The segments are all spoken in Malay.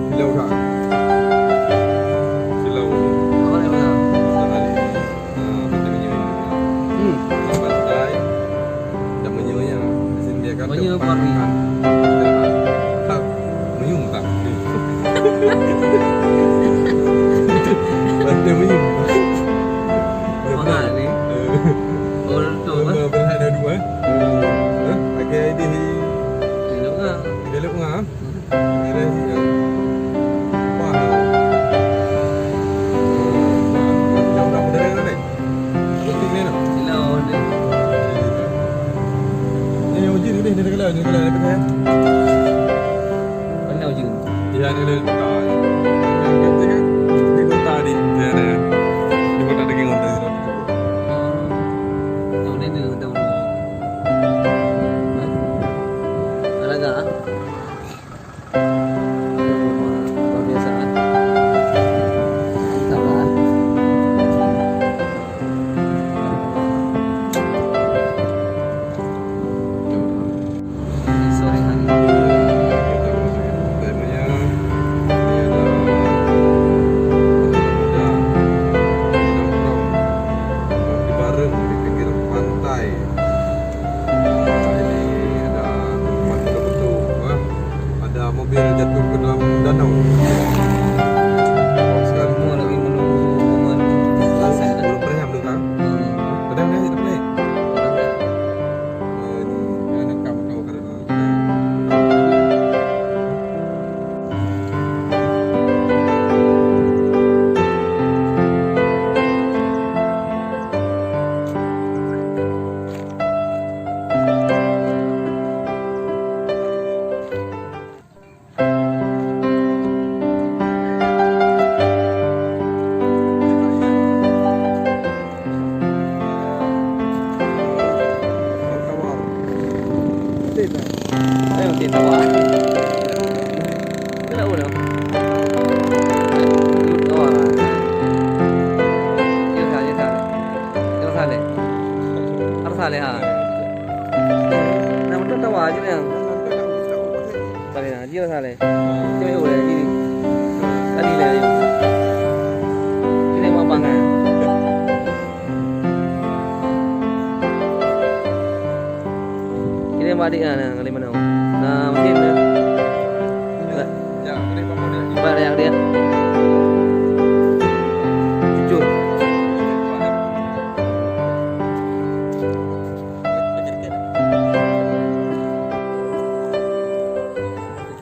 Silau tak? Silau. Apa ni mana? Yang pantai dan menyunya disediakan Menyu tempat parmi. makan. Tak, menyum tak? Pantai menyum. Mahal ni. Oh, tu apa? Berhad ada dua. Pakai idea ni. Ini apa? Dia ngam. Ada ni. Mahal. Dah mudah dah ni. Penting ni nak. Silau ni. Ni uji ni dia kalau ni kalau ada kan. Pandau je. Ya ni dia tak. Ni kota di dia ni. Di kota dengan orang dia. Yang ni dia tahu. Ada tak? Luar biasa. Tak lah. Sore hari. Mobil jatuh ke dalam danau. Sekarang Semua lagi menunggu momen selesai dah. belum pernah belum kan? Pernah dah kita play. Ni nak kamu tahu kerana Ayo kita tawa. Kita tahu dah. Tawa. Kita sale. Harus sale ha. Nama tu tawa aja yang. Sale na, dia sale. Dia boleh ini. Kali lah. Ini mau bang kan? Ini adik kan kali mana? Nah, mungkin ya, boleh bawa dia. apa yang dia? Jujur.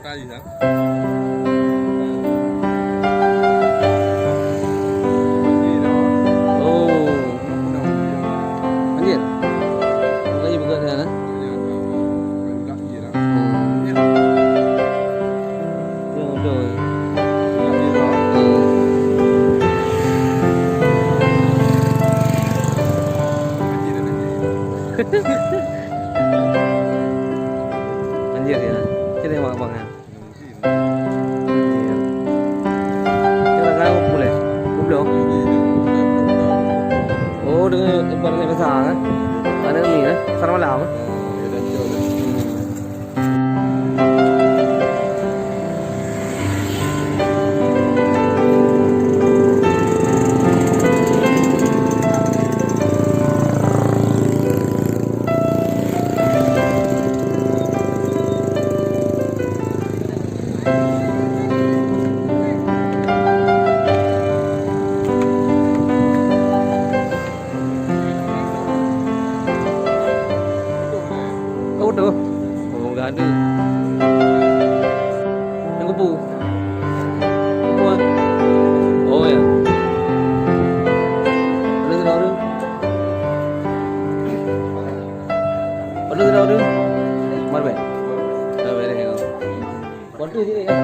Tadi dah. Oh. Anjir. Lagi buka dia kan? Betul. Anjir ya. Kita yang abang kan. Kita tahu boleh. Belum. Oh, dengan tempat yang besar kan. Ada ni kan. Sarang malam. Oh tu. Oh enggak ada. Yang kupu. Kupu ah. Oh ya. Ada tidak ada? Ada tidak ada? Mar baik. Dah baik dah. Waktu je ya.